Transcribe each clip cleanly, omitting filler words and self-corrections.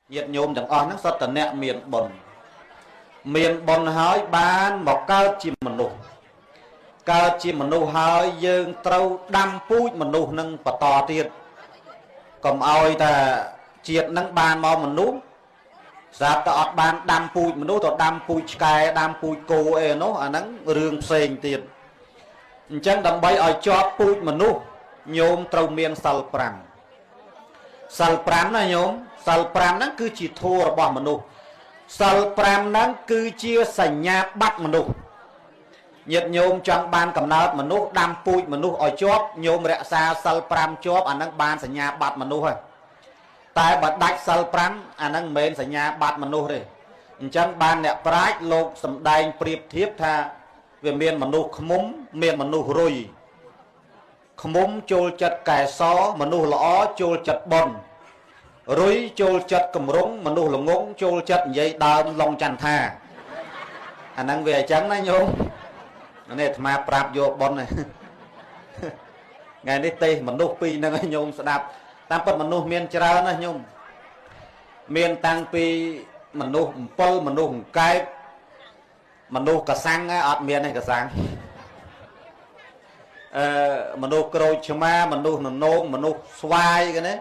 nhiệt nhôm chẳng on nó rất là nẹt miền bồn hỏi ban một cao chim mình nụ hỏi dương trâu đâm pui mình nụ nâng và to tiền còn oi ta triệt nâng ban mau mình nụ ra ta ọt ban đâm pui mình nụ ta đâm pui sky đâm pui cô e nó nâng rương xên tiền chẳng đâm bay oi cho pui mình nụ nhôm trâu miền sal pram là nhôm sal pram nó cứ chỉ thua bỏ mình nụ sal pram nó cứ chia sành nhà bắt mình nụ nhiệt nhôm trong ban cầm nát mình nụ đâm pui mình nụ ở chóp nhôm rẽ xa sal pram chóp anh đang ban sành nhà bắt mình nụ thôi tại bật đạch sal pram anh đang mến sành nhà bắt mình nụ rồi chẳng ban nè prách lục sầm đai priệp thiếp tha về miền mình nụ khmúm miền mình nụ rồi khmúm trôi chật cài xó mình nụ lõ trôi chật bồn rồi trôi chật cầm rúng mình nụ là ngỗng trôi chật dây đào lòng chăn tha anh đang về trắng đấy nhôm này mà prap vô bon này ngày nay tê mình nô pi năng nhôm sẽ đạp tam phần mình nô miền trà nó nhôm miền tăng pi mình nô pol mình nô cái mình nô cả sang ở miền này cả sang mình nô cối chma mình nô xoay cái đấy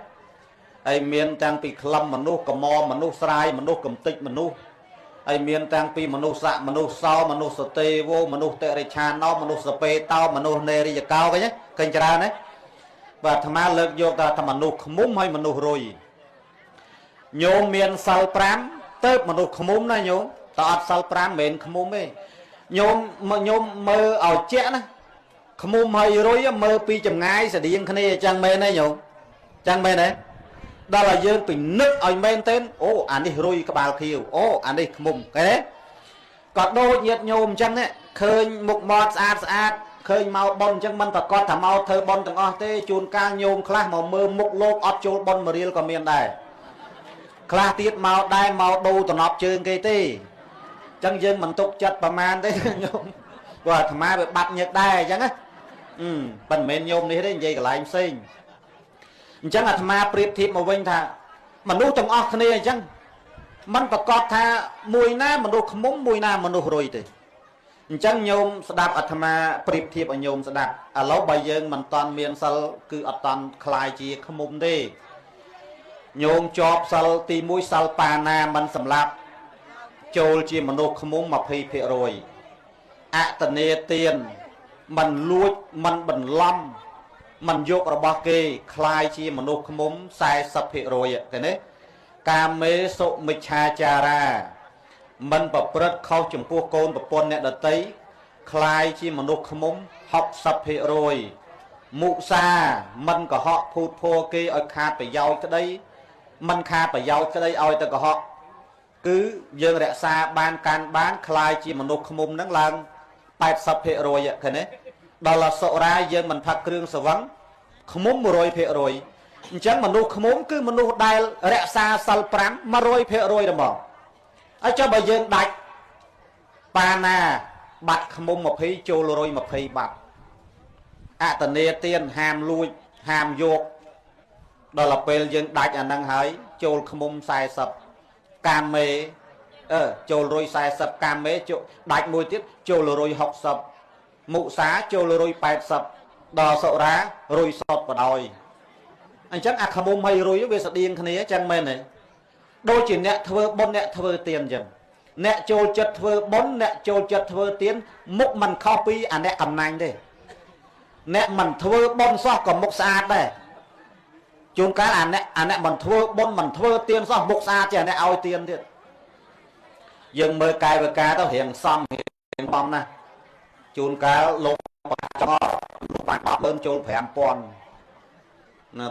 ai miền tăng pi khlam mình nô cầm mò mình nô sài mình nô cầm tích mình nô ai miền tăng pi manu sa manu sao manu sate vô manu tệ chan nó manu spe tao manu neri cao cái nhé kênh trà đấy và tham gia lực vô ta tham manu khmúm hay manu rồi nhôm miền sal pram tớp manu khmúm này nhôm ta sal pram miền khmúm ấy nhôm mơ ở chẽ này khmúm hay rồi mơ pi chầm ngay sẽ điên khné trang mê này nhôm trang mê này đó là dương bình nước ở bên tên ô anh đi rồi các bà khiêu ô anh đi mùng cái đấy còn đôi nhiệt nhôm chân ấy khơi một mọt sát khơi màu bông chân mình thật con thả màu thơ bông từng o tê chun ca nhôm khla màu mơ mục lô ọt chôn bông mà riêng còn miền đây khla tiết màu đai màu đu tụi nọp chơi cây tê chân dương mình tục chật bà man đấy nhôm và thằng má bị bắt nhật đai chẳng á bần mền nhôm đi đấy vậy cả lại em sinh chẳng là ma priệp thiệp mà vinh thà mà nuôi trong óc này chẳng mình có cọt thà mùi na mà nuôi không muốn mùi na mà nuôi rồi thì chẳng nhôm sẽ đạp ở ma priệp thiệp ở nhôm sẽ đạp ở lâu bây giờ mình toàn miền sal cứ ở toàn khai chỉ không muốn đi nhôm chọp sal tì mũi sal pana mình sầm lạp trôi chỉ mà nuôi không muốn mà phi phi rồi tận tiền mình lui mình bình lâm mình dục ở bao kê khai chi mà nô khmúm sai sập hệ rồi thế đấy cam mê sộ mịch cha cha ra mình bập rất khâu chủng pua côn bập pon nè đợt tấy khai chi mà nô khmúm học sập hệ rồi mụ sa mình có họ phụt phô kê ở khát phải giàu cái đây mình khát phải giàu cái đây oi ta có họ cứ dương rẽ xa ban can bán khai chi mà nô khmúm nắng lang bạch sập hệ rồi thế đấy đó là sọ ra dương mình phạt kêu sờ vắng không muốn một rồi phê rồi chẳng mà nuôi không muốn cứ mà nuôi đai rẽ xa sal pram mà rồi phê rồi đầm bỏ ở cho bây giờ đại pana bạch không muốn một phê chô rồi một phê bạch tần nê tiền hàm lui hàm dục đó là phê dân đại năng hái chô không muốn sai sập cam mê chô rồi sai sập cam mê chô đại mùi tiết chô rồi học sập mụ xá chô rồi bạch sập đò sọ ra rồi sọt vào đòi anh chắc không ôm hay rồi về sợ điên cái chân men này đôi chỉ nẹt thưa bốn nẹt thưa tiền dần nẹt trôi chật thưa bốn nẹt trôi chật thưa tiền mục mình copy nẹt cầm nành đây nẹt mình thưa bốn so còn mục xa đây chúng cái nẹt mình thưa bốn mình thưa tiền so mục xa chỉ nẹt ao tiền thiệt dừng mơ cài với cá tao hiện xong nè chúng cá lục cho bạn bạc bên chôn phải ăn pon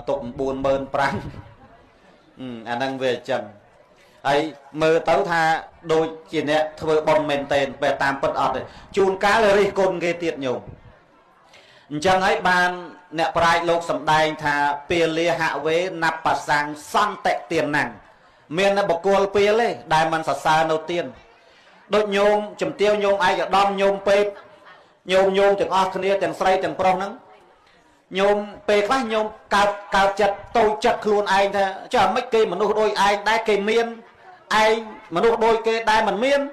tụng buồn mơn prang anh đang về trần ấy mơ tấu tha đôi chỉ nè thưa bom mền tên về tam bất ọt chun cá lời côn ghê tiệt nhiều chẳng ấy ban nè prai lục sầm đai tha pia lia hạ vế nạp bà sang son tệ tiền nàng miền là bọc cua pia lê đại man sa đầu tiên đôi nhôm chùm tiêu nhôm ai cả đom nhôm pê nhôm chẳng o khné chẳng say chẳng pro nắng nhôm về quá nhôm cao chặt tôi chặt luôn anh thôi cho mấy cây mà nuôi đôi anh đai cây miên anh mà nuôi đôi cây đai mình miên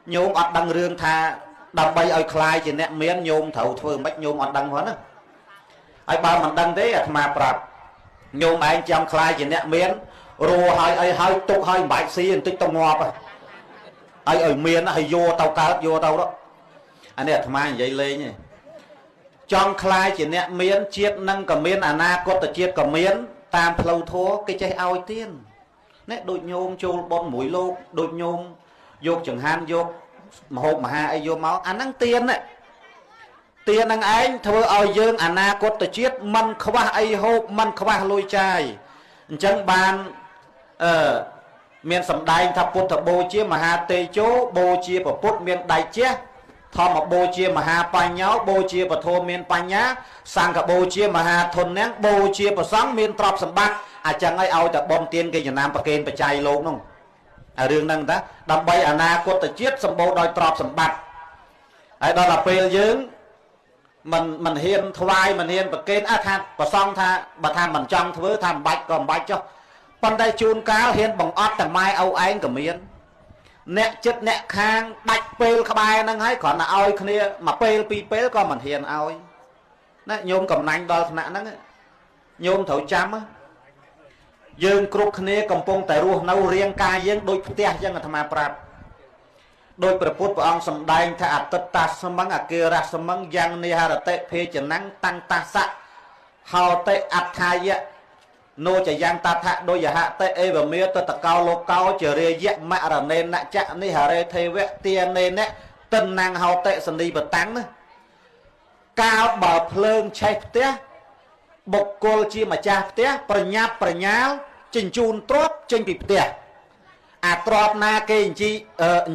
nhôm ọt đằng rương thà đằng bay ở khai chỉ nẹt miên nhôm thầu thôi mấy nhôm ọt đằng hết á ai ba mình đăng thế mà bạc nhôm anh chăm khai chỉ nẹt miên rồi hai tục hai bãi xì tích tông ngọt à ai ở miên hay vô tàu cá vô tàu đó anh này mà vậy lên nhỉ trong khai chỉ nẹt miên chiết nâng cả miên na có tự chiết cả miên tam lâu thua cái chơi ao tiên nè đội nhôm chôn bon mũi lô đội nhôm vô chẳng han vô mà hộp mà hai vô máu anh năng tiền đấy tiền năng anh thưa ao dương na có tự chiết man không ba ai hộp man không ba lôi chai chẳng bàn miền sầm đai thập bút thập bô chia mà hà tây chỗ bô chia và bút miền đại chia thọ một bô chia mà hà pa nháo bô chia và thô miền pa nhá sang cả bô chia mà hà thôn nén bô chia và sáng miền trọp sầm bát chẳng ai ao tập bom tiền cái nhà nam bạc kên bạc chay luôn không riêng năng đó đầm bay na có tự chiết sầm bô đòi trọp sầm bát đó là phê dưỡng mình hiền thoai mình hiền bạc kên than và xong tha bà tham mình trong thứ tham bạch còn bạch cho con tay chun cá hiền bằng ótแต่mai âu anh cả miền nẹt chất nẹt khang bạch pel các bài năng ấy còn là oi kia mà pel pi pel con mình hiền oi nè nhôm cầm nanh đo nạn năng nhôm thấu chăm á dương cục kia cầm pông tại ruộng nâu riêng ca dương đôi tia dương là tham à prap đôiประពុតព្រះអង្គសម្ដែងថាអត្តតសមង្សអគិរសមង្សយ៉ាងនិហរតិភេចនੰតੰតសៈហោតិអត្ថាយៈnô chỉ giang ta thạ đôi giả hạ tê ê và mía tôi ta cao lô cao trở rê dẹ mạ ra nên nạ chạ ni hà rê thê vẹ tiền nên nè tân năng hào tệ sân đi vật tăng nữa cao bờ phơn chay té bộc cô chi mà cha té pra nhá trình chun trốt trình kịp té trọt na kê chi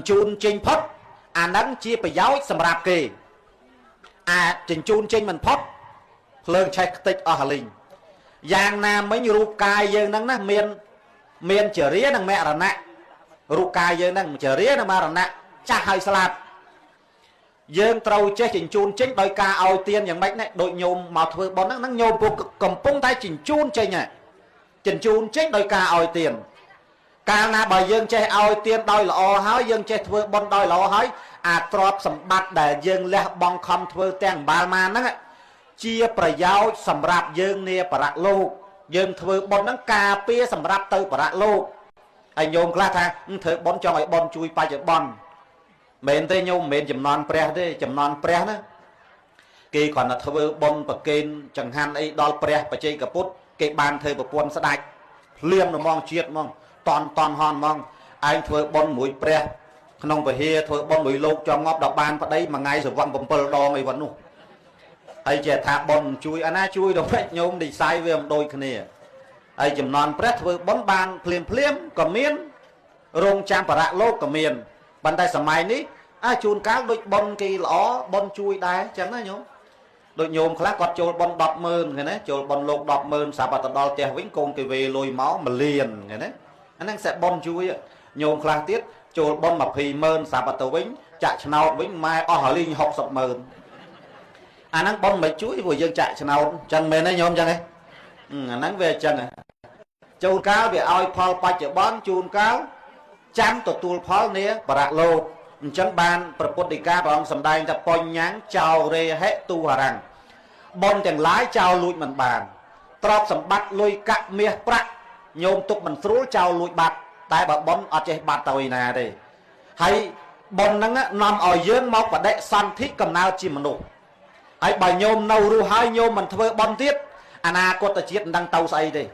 chun trình phất nắng chia phải giáo sầm rạp kê trình chun trình mình phất phơn chay tích ở hà linh giang nam mấy ruột cài dương nắng nè miền chở ría năng mẹ là nè ruột cài dương năng chở ría năng mà là nè cha hai salad dương trâu che chỉnh chun chính đôi ca ao tiênอย่างmấy này đội nhôm mà thôi bọn nó nhôm cuộc cầm pung tay chỉnh chun chơi nhỉ chỉnh chun chính đôi ca ao tiền ca na bà dương che ao tiên đôi là o hái dương che thôi bọn đôi là o hái trọp sầm bát để dương lẹ bong không thôi teng ba man đó chiaประโยชน์สำหรับយើងเนี่ยประโลกយើងធ្វើបនហ្នឹងការពារសម្រាប់ទៅប្រโลกហើយញោមខ្លះថាធ្វើបនចង់ឲ្យបនជួយបច្ចុប្បន្នមែនទេញោមមិនមែនចំណន់ព្រះទេចំណន់ព្រះណាគេគ្រាន់តែធ្វើបនប្រកេនចង្ហាន់អីដល់ព្រះបច្ចេកពុទ្ធគេបានធ្វើប្រពន្ធស្ដេចភ្លាមហ្មងជាតិហ្មងតន់ហន់ហ្មងឯងធ្វើបនមួយព្រះក្នុងពហិធ្វើបនមួយលោកចង់ងាប់ដល់បានប្តីមួយថ្ងៃសវណ្ណ7ដងអីវត្តនោះហើយជាថាបនជួយអាណាជួយដល់ពេជ្រញោមឌីសៃវាមិនដូចគ្នាហើយចំណន់ព្រះធ្វើបនបានភ្លាមក៏មានរងចាំបរៈលោកក៏មានប៉ុន្តែសម័យនេះជួនកាលដូចបនគេល្អបនជួយដែរចឹងណាញោមដូចញោមខ្លះគាត់ចូលបន 100000 ឃើញទេចូលបនលោក 100000 សាប់ទៅដល់ផ្ទះវិញកូនគេវេលុយមក1លានឃើញទេអាហ្នឹងsẽបនជួយញោមខ្លះទៀតចូលបន 200,000 សាប់ទៅវិញចាក់ឆ្នោតវិញម៉ែអស់រលីង 60,000អាហ្នឹងបនមិនជួយព្រោះយើងចាក់ឆ្នោតចឹងមែនទេញោមចឹងហ៎អាហ្នឹងវាចឹងជួនកាលវាឲ្យផលបច្ចុប្បន្នជួនកាលចាំទទួលផលនេះបរៈលោកអញ្ចឹងបានព្រះពុទ្ធដីកាព្រះអង្គសម្ដែងថាបញ្ញចោរេហិទុហរੰបនទាំងឡាយចោលលួចមិនបានទ្រព្យសម្បត្តិលុយកាក់មាសប្រាក់ញោមទុកមិនស្រួលចោលលួចបាត់តែបើបនអត់ចេះបាត់ទៅឯណាទេហើយបនហ្នឹងនាំឲ្យយើងមកបដិសន្ធិកំណើតជាមនុស្សហើយបើញោមនៅរស់ហើយញោមមិនធ្វើបន់ទៀតអនាគតជាតិមិនដឹងទៅស្អីទេ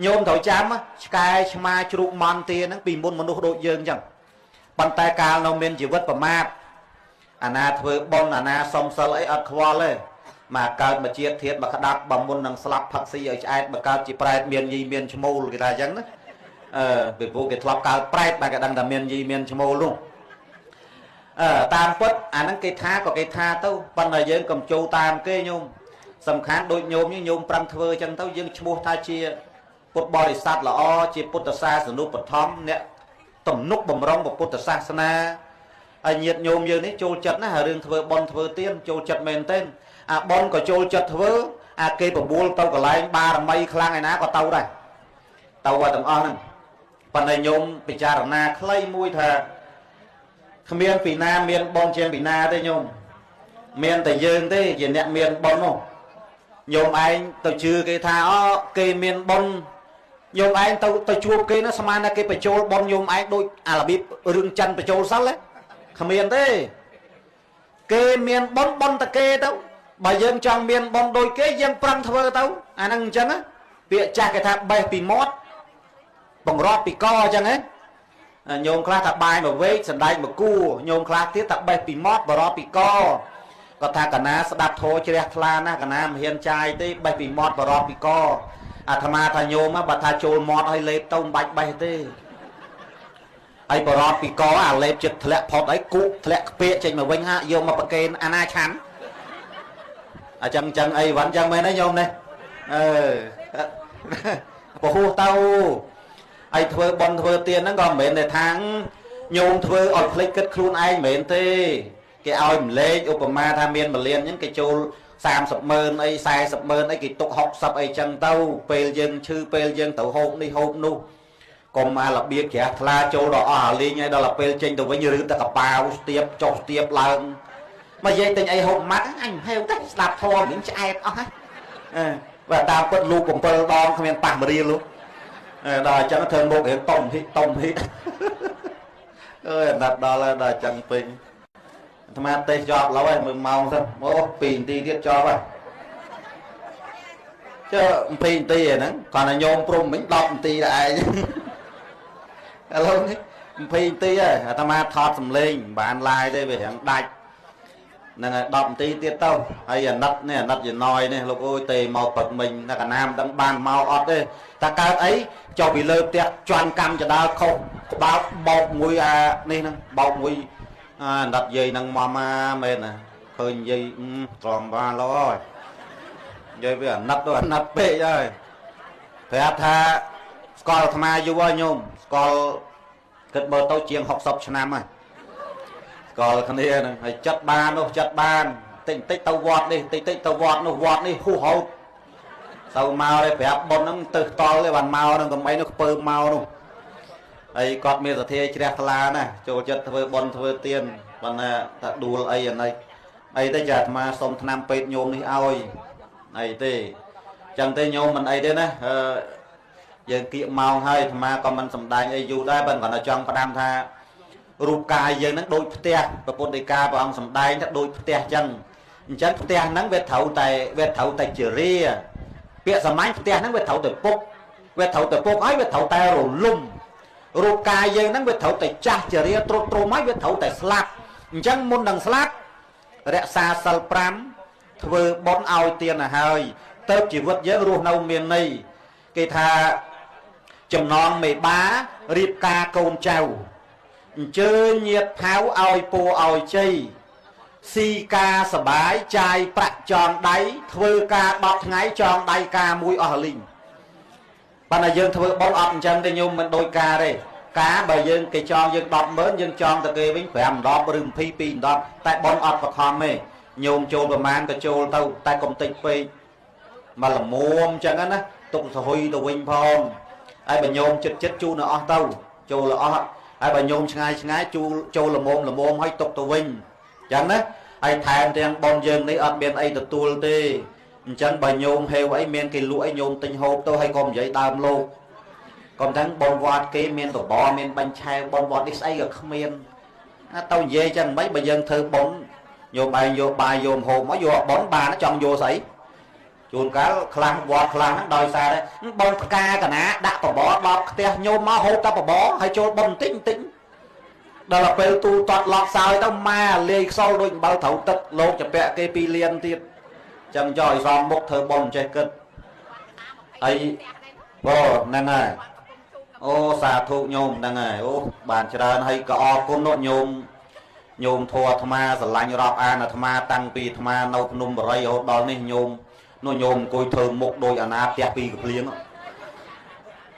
ញោមត្រូវចាំឆ្កែឆ្មាជ្រូកមន់ទាហ្នឹងពីមុនមនុស្សដូចយើងចឹងប៉ុន្តែកាលនៅមានជីវិតប្រមាទអាណាធ្វើបន់អាណាសុំសិលអីអត់ខ្វល់ទេមកកើតមកជាតិធាតមកក្តាប់បើមុននឹងស្លាប់ផឹកស៊ីឲ្យឆ្អែតមកកើតជាប្រែតមានយីមានឈ្មោលគេថាចឹងណាពីព្រោះគេធ្លាប់កើតប្រែតតែគេដឹងថាមានយីមានឈ្មោលនោះតាមពុតអាហ្នឹងគេថាក៏គេថាទៅប៉ុន្តែយើងកុំចូលតាមគេញោមសំខាន់ដូចញោមញោមប្រាំធ្វើអញ្ចឹងទៅយើងឈ្មោះថាជាពុទ្ធបរិស័ទល្អជាពុទ្ធសាសនុបឋមអ្នកទំនុកបំរុងពុទ្ធសាសនាហើយញាតិញោមយើងនេះចូលចិត្តណាស់រឿងធ្វើបន់ធ្វើទានចូលចិត្តមែនទែនអាបន់ក៏ចូលចិត្តធ្វើ គេបបួលទៅកន្លែងបារមីខ្លាំងឯណាក៏ទៅដែរទៅឲ្យទាំងអស់ហ្នឹងប៉ុន្តែញោមពិចារណាខ្លីមួយថាគ្មានពីណាមានបងជាងពីណាទេញោមមានតែយើងទេជាអ្នកមានបងនោះញោមឯងទៅជឿគេថាគេមានបងញោមឯងទៅជួបគេនោះស្មានតែគេបញ្ចូលបងញោមឯងដូចអារបៀបរឿងចិនបញ្ចូលសិលគ្មានទេគេមានបងតែគេទៅបើយើងចង់មានបងដូចគេយើងប្រឹងធ្វើទៅអាហ្នឹងអញ្ចឹងពាក្យចាស់គេថាបេះពីមាត់បង្រត់ពីកអញ្ចឹងញោមខ្លះថាបាយមួយវែកសណ្ដែកមួយគួរញោមខ្លះទៀតថាបេះពីមាត់បរត់ពីកគាត់ថាកណាស្ដាប់ធោជ្រះថ្លាណាកណាមិនហ៊ានចាយទេបេះពីមាត់បរត់ពីកអាត្មាថាញោមបើថាចូលមាត់ឲ្យលេបទៅមិនបាច់បេះទេហើយបរត់ពីកអាលេបចិត្តធ្លាក់ផុតអីគូធ្លាក់ខ្ពាកចេញមកវិញហាយកមកប្រកេនអាណាឆាន់អញ្ចឹងអីវ៉ាន់ចឹងមែនទេញោមនេះពហុទៅហើយធ្វើបន់ធ្វើទៀនហ្នឹងក៏មិនមែនតែថាញោមធ្វើឲ្យភ្លេចគិតខ្លួនឯងមិនមែនទេគេឲ្យម្លេចឧបមាថាមាន1លានអញ្ចឹងគេចូល300000អី400000អីគេទុក60អីចឹងទៅពេលយើងឈឺពេលយើងទៅហូបនេះហូបនោះកុំអារបៀបជ្រះថ្លាចូលដល់អស់អាលេងហើយដល់ពេលចេញទៅវិញឬតែកប៉ាវស្ទាបចុះស្ទាបឡើងមកនិយាយទិញអីហូបម៉ាត់អញហេវតែស្ដាប់ធម៌វិញឆ្អែតអស់ហើយបើតាមពិតលោក7ដងគ្មានប៉ះមរៀលលោកដល់អញ្ចឹងធ្វើមុខរៀងតុំហ៊ីអើយអាណិតដល់ហើយដល់អញ្ចឹងពេញអាត្មាទេសចប់ឡើយមើលម៉ោងទៅអូ2នាទីទៀតចប់ហើយចុះ2នាទីហ្នឹងគាត់តែញោមព្រំវិញ10នាទីដែរឯងឥឡូវនេះ2នាទីហើយអាត្មាថតសំឡេងមិនបានឡាយទេវារៀងដាច់ហ្នឹងហើយ10នាទីទៀតទៅហើយអាណិតនេះអាណិតយណយនេះលោកអើយទេមកព្រឹកមិញតែកណាមិនដឹងបានមកអត់ទេតែកើតអីចុះពីលើផ្ទះជន់កម្មចដាលខុសក្បាលបោកមួយអានេះហ្នឹងបោកមួយអាណិតយាយហ្នឹងមកមែនណាឃើញយាយត្រង់បានលោហើយនិយាយវាអាណិតទៅអាណិតពេកហើយប្រាប់ថាស្គាល់អាត្មាយូរហើយញោមស្គាល់គិតមើលទៅជាង60ឆ្នាំហើយស្គាល់គ្នាហ្នឹងហើយចិត្តបាននោះចិត្តបានតិចតិចទៅវត្តនេះតិចតិចទៅវត្តនោះវត្តនេះហ៊ូហោតទៅមកទេប្រាប់ប៉ុនហ្នឹងទៅតល់ទេបានមកហ្នឹងកំអីនោះខ្ពើមកនោះហើយគាត់មានសទ្ធាជ្រះថ្លាណាចូលចិត្តធ្វើប៉ុនធ្វើទៀនប៉ុន្តែថាដួលអីអានេះអីទៅចាអាត្មាសុំថ្នាំពេទ្យញោមនេះឲ្យអីទេចឹងទេញោមមិនអីទេណាយើងគៀកម៉ោងហើយអាត្មាក៏មិនសំដែងអីយូរដែរបើគាត់តែចង់ផ្ដាំថារូបកាយយើងហ្នឹងដូចផ្ទះព្រះពុទ្ធដីកាព្រះអង្គសំដែងថាដូចផ្ទះចឹងអញ្ចឹងផ្ទះហ្នឹងវាត្រូវតែជារាពាក្យសាមញ្ញផ្ទះហ្នឹងវាត្រូវតែពុកហើយវាត្រូវតែរលំរូបកាយយើងហ្នឹងវាត្រូវតែចាស់ជារាត្រុតត្រោមហើយវាត្រូវតែស្លាប់អញ្ចឹងមុននឹងស្លាប់រក្សាសិល5ធ្វើបុណ្យឲ្យទានទៅហើយទៅជីវិតយើងរស់នៅមានន័យគេថាចំណងមេបារៀបការកូនចៅអញ្ជើញញាតិផៅឲ្យពូឲ្យជ័យស៊ីការសបាយចាយប្រាក់ចងដៃធ្វើការ10ថ្ងៃចងដៃការមួយអស់លីងប៉ុន្តែយើងធ្វើបុណ្យអត់អញ្ចឹងទេញោមមិនដូចការទេការបើយើងគេចងយើង100000យើងចងទៅគេវិញ5ដបឬ22ដបតែបុណ្យអត់បខំទេញោមចូលប្រមាណក៏ចូលទៅតែកុំតិចពេកមកល្មមអញ្ចឹងណាទុកសហុយទៅវិញផងហើយបើញោមចិត្តជូនឲ្យអស់ទៅចូលអស់ហើយបើញោមឆ្ងាយចូលល្មមឲ្យទុកទៅវិញអញ្ចឹងណាហើយថែមទាំងបុណ្យយើងនេះអត់មានអីទទួលទេអញ្ចឹងបើញោមហេវអីមានគេលក់អីញោមទិញហូបទៅហើយកុំនិយាយដើមលោកកុំទាំងបុណ្យវត្តគេមានតបមានបាញ់ឆែបុណ្យវត្តនេះស្អីក៏គ្មានទៅនិយាយចឹងមិនបើយើងធ្វើបុណ្យញោមឯងយកបាយយកហូបមកយកបុណ្យបានចង់យកស្អីជួនកាលខ្លះវត្តខ្លះហ្នឹងដោយសារបុណ្យផ្កាកណាដាក់បបរដល់ផ្ទះញោមមកហូបតែបបរហើយចូលបុណ្យបន្តិចដល់ពេលទូតតឡប់សោយទៅម៉ែលាយខ្សលដូចអំបិលត្រូវទឹកលោកចពាក់គេ2លានទៀតចឹងយកឲ្យសមមុខធ្វើបុណ្យចេះគិតហើយហ្នឹងហើយអូសាធុញោមហ្នឹងហើយអូបានច្រើនហើយក៏អរគុណនោះញោមធัวអាត្មាស្រឡាញ់រាប់អានអាត្មាតាំងពីអាត្មានៅភ្នំបរិយរហូតដល់នេះញោមអង្គុយធ្វើមុខដូចអាណាផ្ទះពីរកភ្លៀង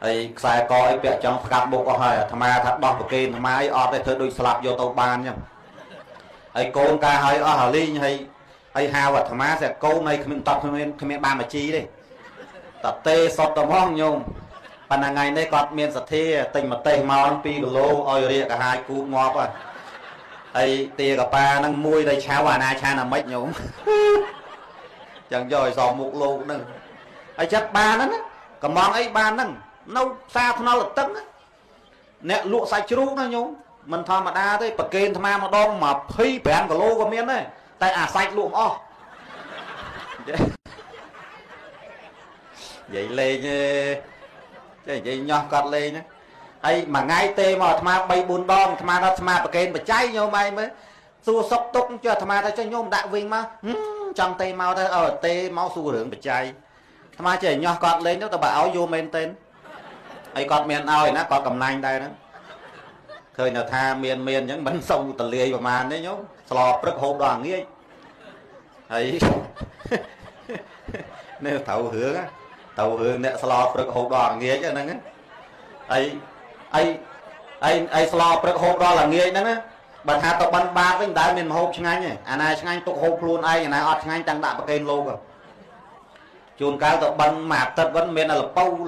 ហើយខ្សែកអីពាក់ចង់ផ្កាប់មុខអស់ហើយអាត្មាថាដោះប្រគេនអាត្មាអីអត់ទេធ្វើដូចស្លាប់យកទៅបានអញ្ចឹងហើយកូនការឲ្យអស់អាលីងហើយ ហើយហៅអាត្មាsẽកូននៃគ្មានតបគ្មានបានមកជីទេតទេសតហ្មងញោមប៉ុន្តែថ្ងៃនេះគាត់មានសទ្ធាទិញម្ទេសមក2គីឡូឲ្យរាកកាហាយគូតងាប់ហើយទាកប៉ាហ្នឹងមួយដែលឆៅអាណាឆាណាមិចញោមចឹងយកឲ្យសងមុខលោកហ្នឹងហើយចិត្តបានហ្នឹងកំងអីបានហ្នឹងនៅផ្សារថ្នល់ទឹកអ្នកលក់សាច់ជ្រូកណាញោមមិនធម្មតាទេប្រកេនអាត្មាម្ដង25គីឡូក៏មានដែរតែអាសាច់លក់អស់និយាយលេងទេនិយាយញោះកាត់លេងណាហើយមួយថ្ងៃទេមកអាត្មា3 4ដងអាត្មាដល់អាត្មាប្រកេនបច្ច័យញោមឯងមើលសួរសុកទុកចុះអាត្មាទៅចុះញោមដាក់វិញមកចង់ទេមកទៅឲ្យទេមកសួររឿងបច្ច័យអាត្មាចេះញោះកាត់លេងទៅបើឲ្យយកមែនទេហើយគាត់មានឲ្យណាគាត់កំណាញ់ដែរហ្នឹងឃើញថាមានអញ្ចឹងមិនសូវតលាយប្រហែលទេញោមស្លព្រឹកហូបដល់ងាយហើយនេះត្រូវរឿងអ្នកស្លព្រឹកហូបដល់ងាយហ្នឹងអីស្លព្រឹកហូបដល់ល្ងាចហ្នឹងបើថាទៅបិណ្ឌបាតវិញមិនដែលមានម្ហូបឆ្ងាញ់ទេអាណាឆ្ងាញ់ទុកហូបខ្លួនឯងអាណាអត់ឆ្ងាញ់តាំងដាក់ប្រកេនលោកជួនកាលទៅបិណ្ឌមួយអាទិត្យវិញមានលពៅឃ្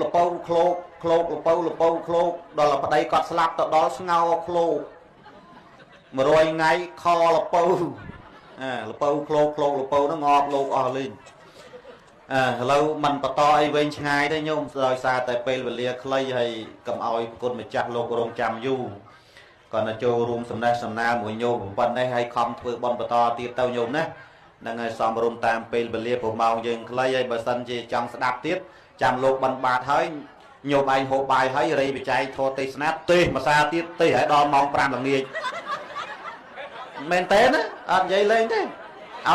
លោកដល់ប្តីគាត់ស្លាប់ទៅដល់ស្ងោឃ្លោក100ថ្ងៃខលពៅលពៅឃ្លោកលពៅហ្នឹងងប់លោកអស់លេងឥឡូវមិនបន្តអីវែងឆ្ងាយទេញោមដោយសារតែពេលវេលាខ្លីហើយកុំឲ្យគុណម្ចាស់លោករងចាំយូរគាត់ទៅចូលរួមសំណេះសំណាលមួយញោមប៉ុណ្ណេះឲ្យខំធ្វើបន់បន្តទៀតទៅញោមណាហ្នឹងហើយសំរុំតាមពេលវេលាប្រម៉ោងយើងខ្លីហើយបើសិនជាចង់ស្ដាប់ទៀតចាំលោកបិណ្ឌបាតហើយញោមឯងហូបបាយហើយរីបច្ច័យធរទេសនាទេភាសាទៀតទេឲ្យដល់ម៉ោង5ល្ងាចមែនទេណាអត់និយាយលេងទេឲ្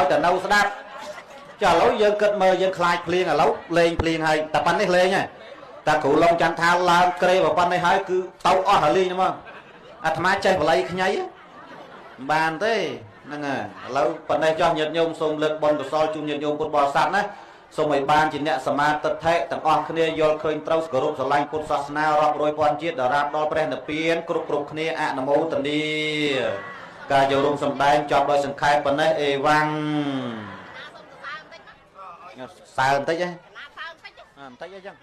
យតែនៅស្ដាប់ចាឥឡូវយើងគិតមើលយើងខ្លាចភ្លៀងឥឡូវលេងភ្លៀងហើយតែប៉ុណ្្នេះលេងហើយតែគ្រូឡុងច័ន្ទថាឡើងក្រេប៉ុណ្្នេះហើយគឺទៅអស់ហើយលេងហ្មងអាត្មាចេះបល័យខ្ញីមិនបានទេហ្នឹងហើយឥឡូវប៉ុណ្ណេះចោះញាតិញោមសូមលើកបុណ្យកុសលជូនញាតិញោមពុទ្ធបរិស័ទណាសូមឲ្យបានជាអ្នកសមាទិដ្ឋិទាំងអស់គ្នាយល់ឃើញត្រូវគោរពស្រឡាញ់ពុទ្ធសាសនារាប់រយពាន់ជាតិដល់រាបដល់ព្រះនិព្វានគ្រប់គ្នាអនុមោទនាការចូលរួមសម្ដែងចប់ដោយសង្ខេបប៉ុណ្ណេះអេវ៉ាំងសើបន្តិចហ៎បន្តិចអីចឹង